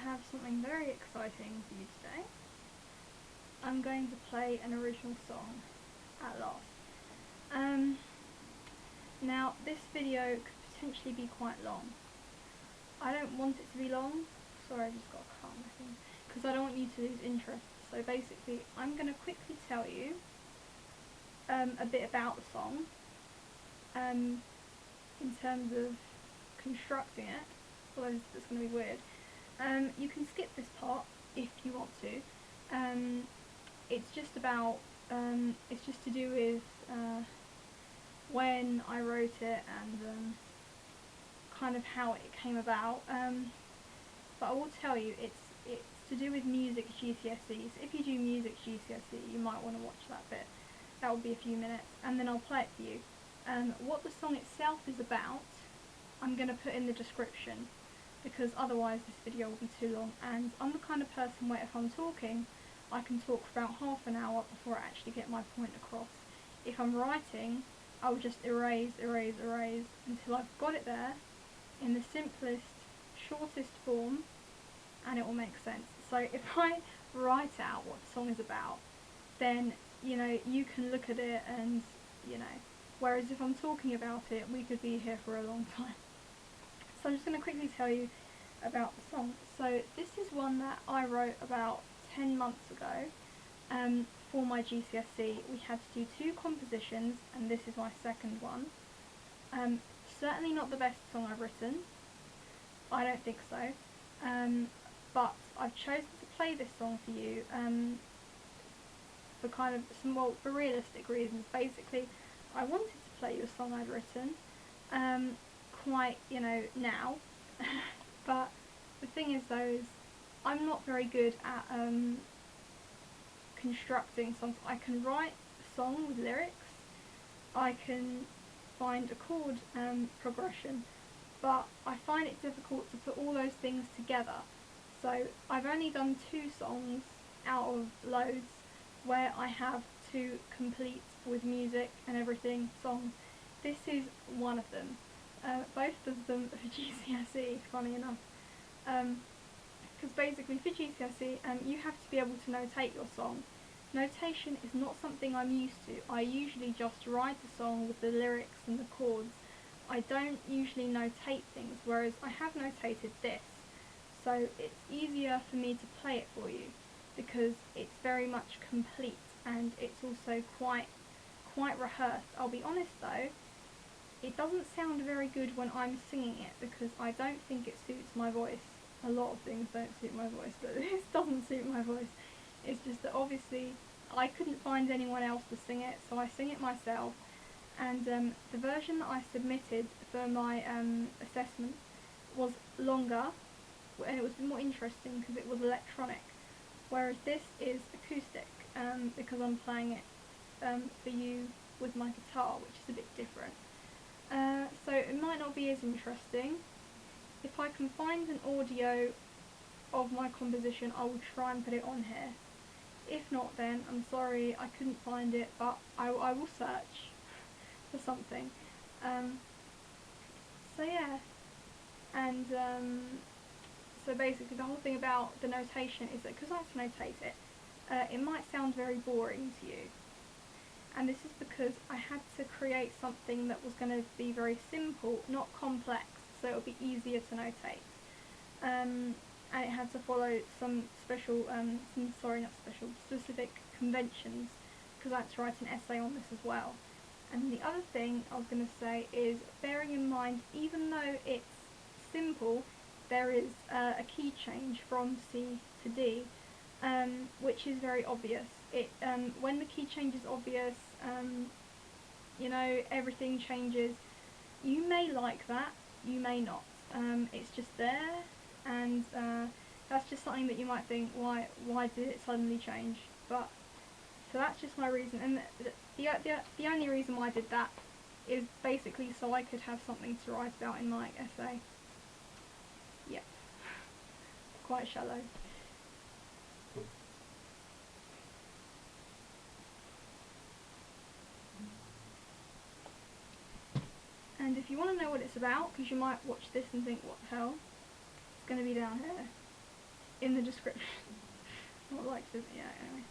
have something very exciting for you today. I'm going to play an original song at last. Now this video could potentially be quite long. I don't want it to be long. Sorry, I just got to calm my thing. Because I don't want you to lose interest. So basically, I'm going to quickly tell you a bit about the song in terms of constructing it, although it's going to be weird. You can skip this part if you want to. It's just about, it's just to do with when I wrote it and kind of how it came about. But I will tell you, it's to do with music GCSE. So if you do music GCSE, you might want to watch that bit. That will be a few minutes, and then I'll play it for you. What the song itself is about, I'm going to put in the description, because otherwise this video will be too long, and I'm the kind of person where if I'm talking, I can talk for about half an hour before I actually get my point across. If I'm writing, I'll just erase until I've got it there in the simplest, shortest form, and it will make sense. So if I write out what the song is about, then you can look at it and whereas if I'm talking about it, we could be here for a long time. So I'm just going to quickly tell you about the song. So this is one that I wrote about 10 months ago for my GCSE. We had to do 2 compositions, and this is my second one. Certainly not the best song I've written. I don't think so. But I've chosen to play this song for you for kind of for realistic reasons. Basically, I wanted to play you a song I'd written quite, now. But the thing is though, is I'm not very good at constructing songs. I can write a song with lyrics, I can find a chord progression, but I find it difficult to put all those things together. So I've only done 2 songs out of loads where I have 2 complete with music and everything songs. This is one of them. Both of them for GCSE, funny enough. Because basically for GCSE, you have to be able to notate your song. Notation is not something I'm used to. I usually just write a song with the lyrics and the chords. I don't usually notate things, whereas I have notated this. So it's easier for me to play it for you because it's very much complete and it's also quite rehearsed. I'll be honest though, it doesn't sound very good when I'm singing it because I don't think it suits my voice. A lot of things don't suit my voice, but this doesn't suit my voice. It's just that obviously I couldn't find anyone else to sing it, so I sing it myself. And the version that I submitted for my assessment was longer, and it was more interesting because it was electronic, whereas this is acoustic because I'm playing it for you with my guitar, which is a bit different. So it might not be as interesting. If I can find an audio of my composition, I will try and put it on here. If not, then I'm sorry, I couldn't find it, but I will search for something. So yeah, and so basically the whole thing about the notation is that because I have to notate it, it might sound very boring to you. And this is because I had to create something that was going to be very simple, not complex, so it would be easier to notate. And it had to follow some special, specific conventions, because I had to write an essay on this as well. And the other thing I was going to say is, bearing in mind, even though it's simple, there is a key change from C to D, which is very obvious. When the key change is obvious, everything changes. You may like that, you may not. It's just there, and that's just something that you might think, why did it suddenly change? But so that's just my reason, and the only reason why I did that is basically so I could have something to write about in my essay. Yep, quite shallow. And if you want to know what it's about, because you might watch this and think, what the hell, it's going to be down here. in the description. Not like to, yeah, anyway.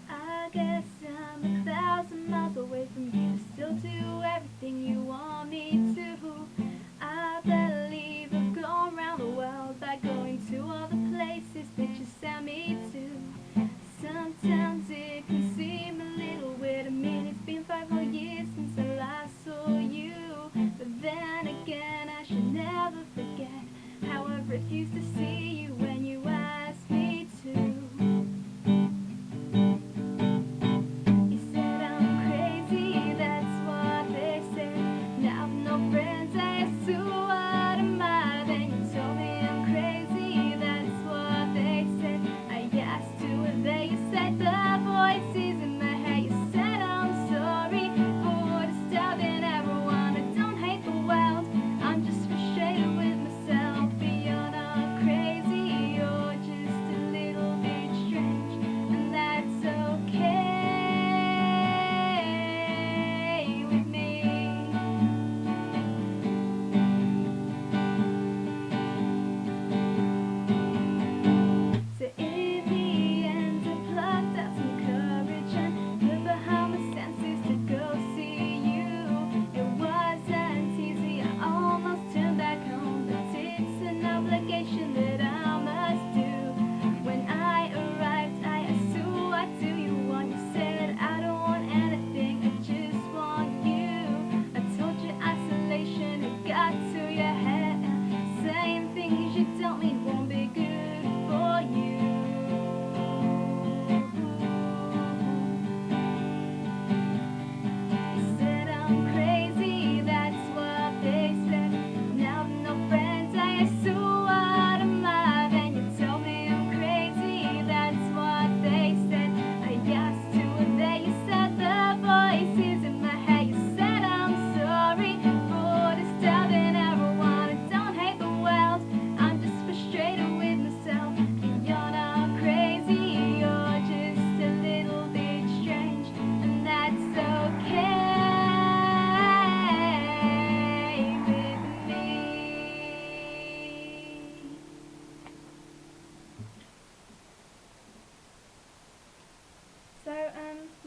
I guess I'm 1,000 miles away from you, still do everything you want me to. I believe I've gone around the world by going to all the places that you sent me to. Sometimes it can seem a little weird. I mean, it's been 5 whole years since I last saw you, but then again, I should never forget how I refused to see you when you asked me to.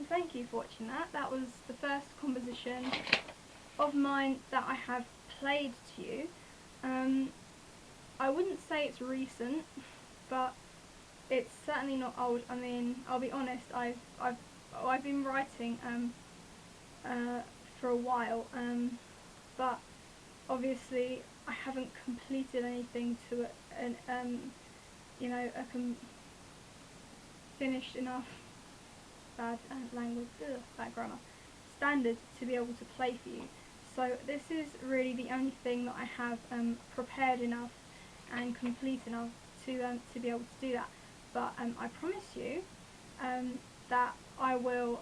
Thank you for watching that. That was the first composition of mine that I have played to you. I wouldn't say it's recent, but it's certainly not old. I mean, I'll be honest, I've been writing for a while, but obviously I haven't completed anything to it, and you know, finished enough bad language, bad grammar standard to be able to play for you. So this is really the only thing that I have prepared enough and complete enough to be able to do that. But I promise you that I will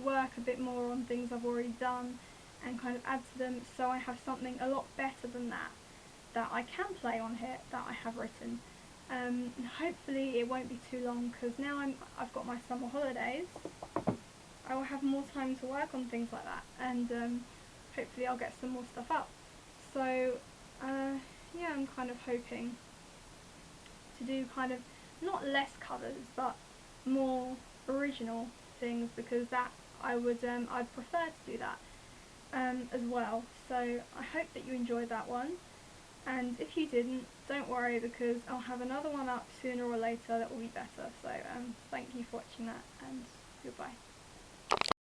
work a bit more on things I've already done and kind of add to them, so I have something a lot better than that I can play on here that I have written. Hopefully it won't be too long, because now I've got my summer holidays. I will have more time to work on things like that, and hopefully I'll get some more stuff up. So yeah, I'm kind of hoping to do kind of not less covers but more original things, because that I'd prefer to do that as well. So I hope that you enjoyed that one, and if you didn't, don't worry, because I'll have another one up sooner or later that will be better. So thank you for watching that, and goodbye.